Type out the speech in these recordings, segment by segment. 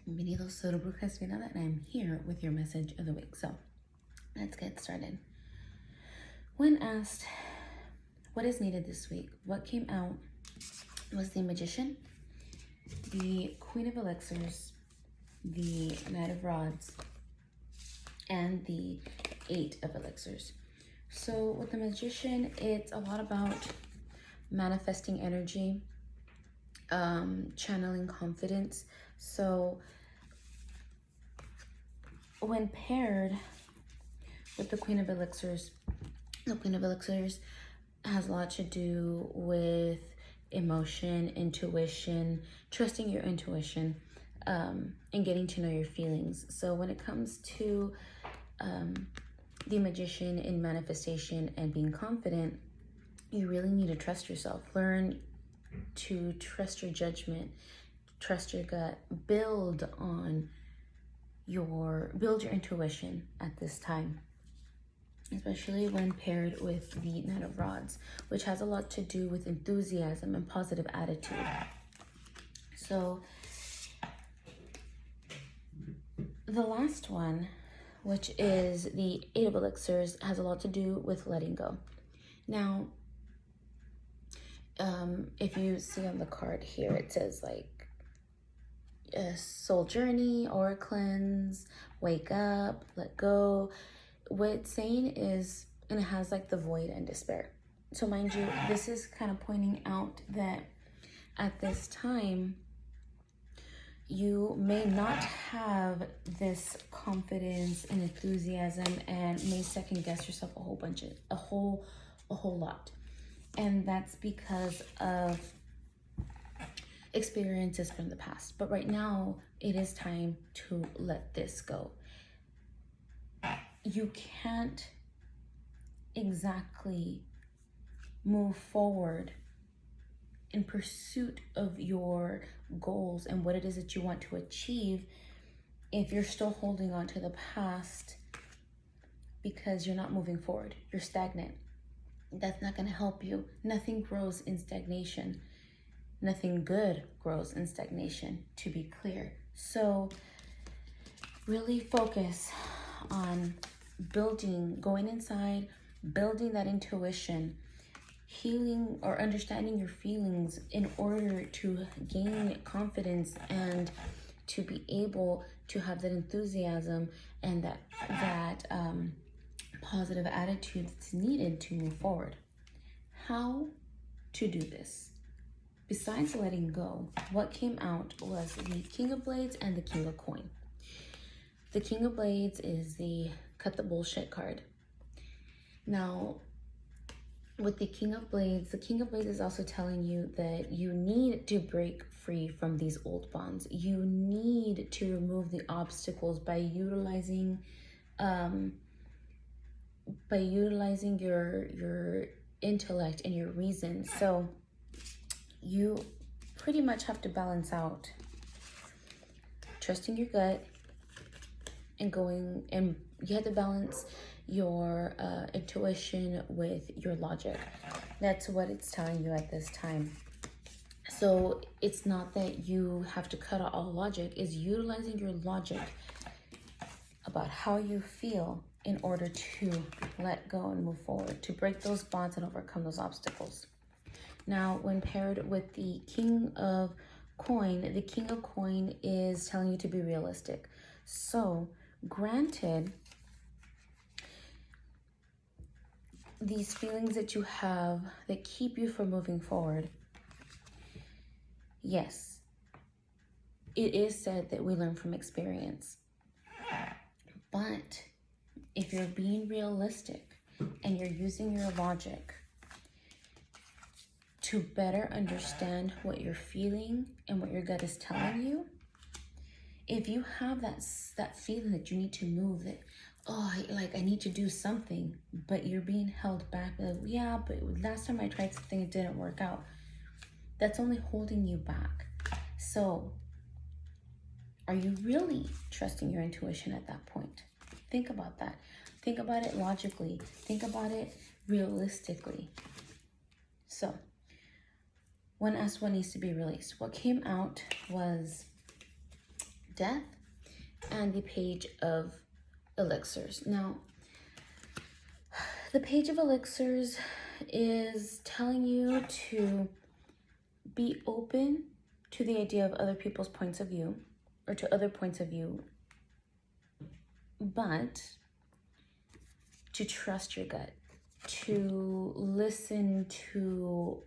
Bienvenidos, soy Bruja Esfinada, and I'm here with your message of the week. So, let's get started. When asked what is needed this week, what came out was the Magician, the Queen of Elixirs, the Knight of Rods, and the Eight of Elixirs. So, with the Magician, it's a lot about manifesting energy, channeling confidence. So, when paired with the Queen of Elixirs, the Queen of Elixirs has a lot to do with emotion, intuition, trusting your intuition, and getting to know your feelings. So when it comes to the Magician in manifestation and being confident, you really need to trust yourself. Learn to trust your judgment, trust your gut, build your intuition at this time, especially when paired with the Knight of Rods, which has a lot to do with enthusiasm and positive attitude. So the last one, which is the Eight of Elixirs, has a lot to do with letting go. Now, if you see on the card here, it says like a soul journey or a cleanse, wake up, let go. What it's saying is, and it has like the void and despair. So mind you, this is kind of pointing out that at this time, you may not have this confidence and enthusiasm and may second guess yourself a whole lot. And that's because of experiences from the past. But right now, it is time to let this go. You can't exactly move forward in pursuit of your goals and what it is that you want to achieve if you're still holding on to the past, because you're not moving forward. You're stagnant. That's not going to help you. Nothing grows in stagnation. Nothing good grows in stagnation, to be clear. So really focus on going inside, building that intuition, healing or understanding your feelings in order to gain confidence and to be able to have that enthusiasm and that positive attitude that's needed to move forward. How to do this? Besides letting go, what came out was the King of Blades and the King of Coin. The King of Blades is the cut the bullshit card. Now, with the King of Blades is also telling you that you need to break free from these old bonds. You need to remove the obstacles by utilizing your intellect and your reason. So you pretty much have to balance out trusting your gut and you have to balance your intuition with your logic. That's what it's telling you at this time. So it's not that you have to cut out all logic, it's utilizing your logic about how you feel in order to let go and move forward, to break those bonds and overcome those obstacles. Now, when paired with the King of Coin, the King of Coin is telling you to be realistic. So, granted, these feelings that you have that keep you from moving forward, yes, it is said that we learn from experience. But if you're being realistic and you're using your logic to better understand what you're feeling and what your gut is telling you, if you have that feeling that you need to move, that I need to do something, but you're being held back, like, yeah, but last time I tried something, it didn't work out. That's only holding you back. So are you really trusting your intuition at that point? Think about that. Think about it logically. Think about it realistically. So when asked what needs to be released, what came out was Death, and the Page of Elixirs. Now, the Page of Elixirs is telling you to be open to the idea of other people's points of view, or to other points of view, but to trust your gut, to listen to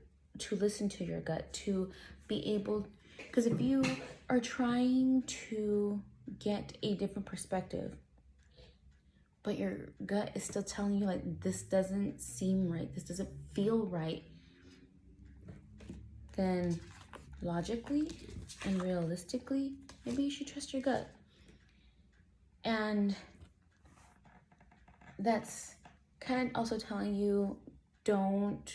your gut, to be able, because if you are trying to get a different perspective, but your gut is still telling you like, this doesn't seem right, this doesn't feel right, then logically and realistically, maybe you should trust your gut. And that's kind of also telling you, don't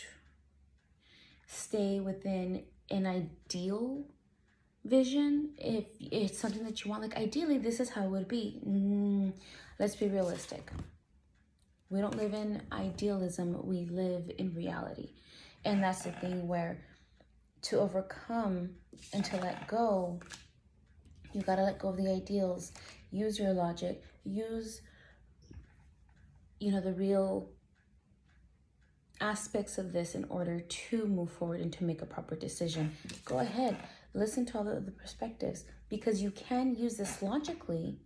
stay within an ideal vision. If it's something that you want, like ideally this is how it would be. Let's be realistic. We don't live in idealism, we live in reality. And that's the thing, where to overcome and to let go, you gotta let go of the ideals, use your logic, use, the real aspects of this in order to move forward and to make a proper decision. Go ahead, listen to all the perspectives, because you can use this logically,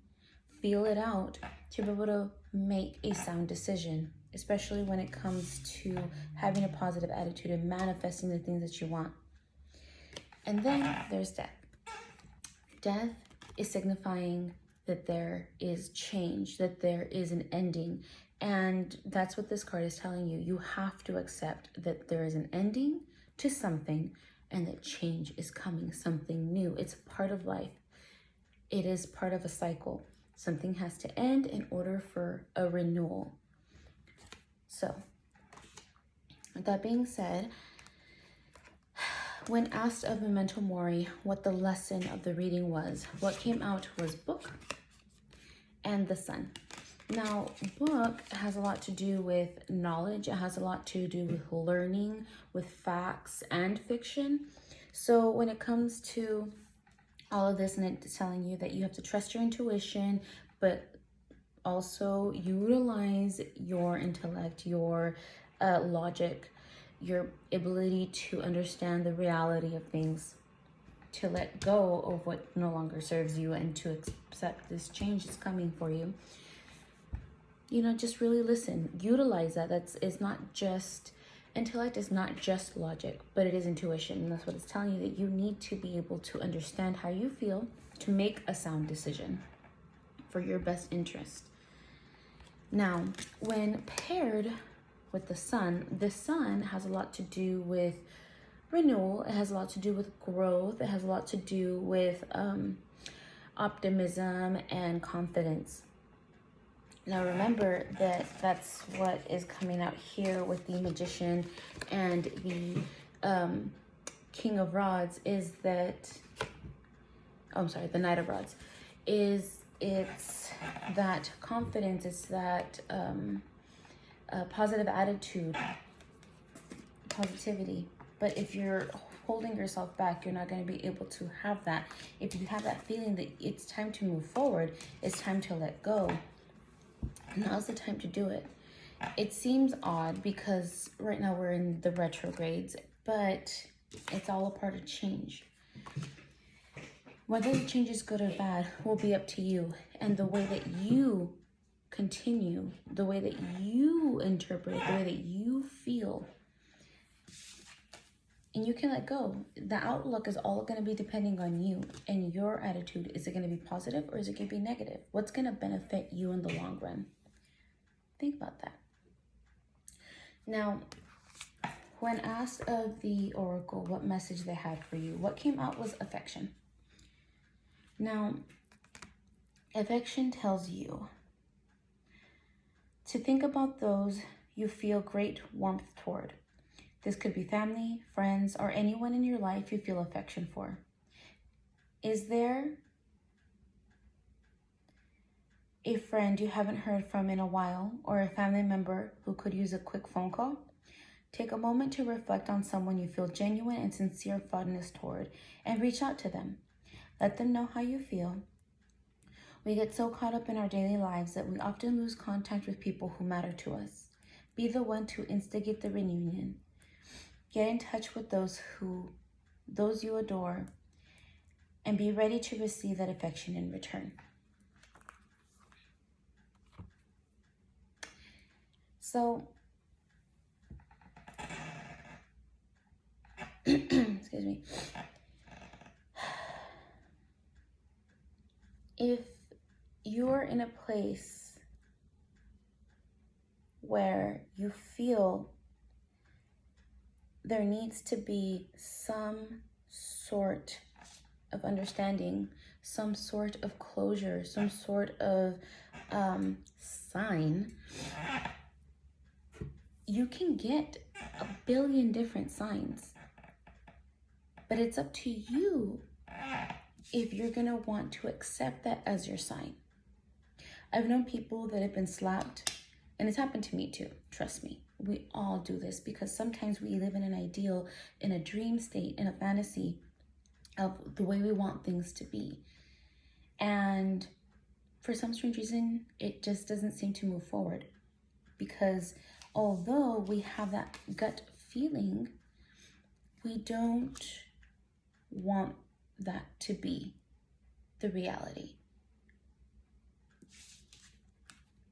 feel it out to be able to make a sound decision, especially when it comes to having a positive attitude and manifesting the things that you want. And then there's death. Death is signifying that there is change, that there is an ending. And that's what this card is telling you. You have to accept that there is an ending to something and that change is coming, something new. It's part of life. It is part of a cycle. Something has to end in order for a renewal. So, with that being said, when asked of Memento Mori what the lesson of the reading was, what came out was book and the sun. Now, book has a lot to do with knowledge. It has a lot to do with learning, with facts and fiction. So when it comes to all of this, and it's telling you that you have to trust your intuition, but also utilize your intellect, your logic, your ability to understand the reality of things, to let go of what no longer serves you and to accept this change is coming for you. Just really listen, utilize that. It's not just intellect, is not just logic, but it is intuition. And that's what it's telling you, that you need to be able to understand how you feel to make a sound decision for your best interest. Now, when paired with the sun has a lot to do with renewal. It has a lot to do with growth. It has a lot to do with optimism and confidence. Now remember that that's what is coming out here with the Magician and the King of Rods, is that, the Knight of Rods, it's that confidence, it's that positive attitude, positivity. But if you're holding yourself back, you're not going to be able to have that. If you have that feeling that it's time to move forward, it's time to let go, now's the time to do it. It seems odd because right now we're in the retrogrades, but it's all a part of change. Whether the change is good or bad will be up to you, and the way that you continue, the way that you interpret, the way that you feel. And you can let go. The outlook is all going to be depending on you and your attitude. Is it going to be positive or is it going to be negative? What's going to benefit you in the long run? Think about that. Now, when asked of the oracle what message they had for you, what came out was affection. Now, affection tells you to think about those you feel great warmth toward. This could be family, friends, or anyone in your life you feel affection for. Is there a friend you haven't heard from in a while, or a family member who could use a quick phone call? Take a moment to reflect on someone you feel genuine and sincere fondness toward, and reach out to them. Let them know how you feel We get so caught up in our daily lives that we often lose contact with people who matter to us. Be the one to instigate the reunion. Get in touch with those you adore, and be ready to receive that affection in return. So, excuse me. If you're in a place where you feel there needs to be some sort of understanding, some sort of closure, some sort of sign, you can get a billion different signs. But it's up to you if you're going to want to accept that as your sign. I've known people that have been slapped, and it's happened to me too. Trust me. We all do this because sometimes we live in an ideal, in a dream state, in a fantasy of the way we want things to be. And for some strange reason, it just doesn't seem to move forward. Because although we have that gut feeling, we don't want that to be the reality.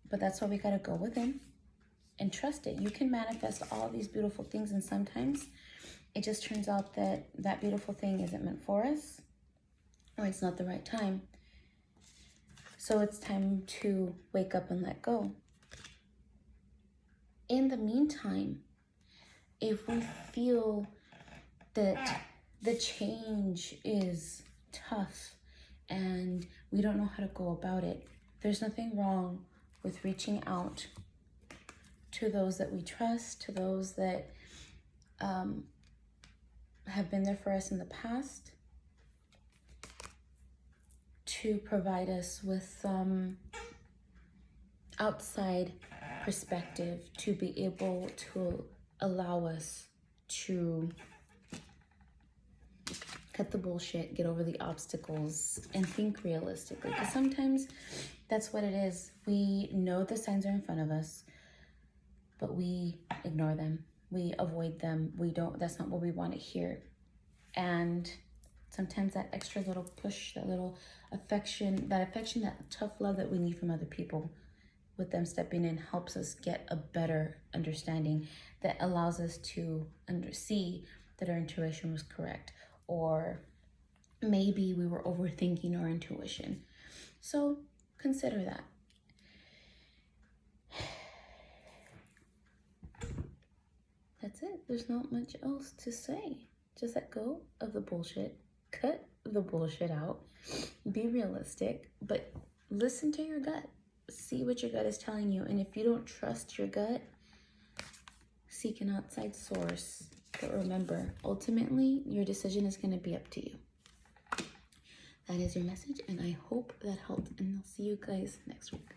But that's why we gotta go within and trust it. You can manifest all these beautiful things, and sometimes it just turns out that that beautiful thing isn't meant for us, or it's not the right time. So it's time to wake up and let go. In the meantime, if we feel that the change is tough and we don't know how to go about it, there's nothing wrong with reaching out to those that we trust, to those that have been there for us in the past, to provide us with some outside perspective, to be able to allow us to cut the bullshit, get over the obstacles, and think realistically. Because sometimes that's what it is. We know the signs are in front of us, but we ignore them. We avoid them. That's not what we want to hear. And sometimes that extra little push, that little affection, that tough love that we need from other people, with them stepping in, helps us get a better understanding that allows us to see that our intuition was correct, or maybe we were overthinking our intuition. So consider that. That's it. There's not much else to say. Just let go of the bullshit. Cut the bullshit out. Be realistic, but listen to your gut. See what your gut is telling you. And if you don't trust your gut, seek an outside source. But remember, ultimately, your decision is going to be up to you. That is your message, and I hope that helped. And I'll see you guys next week.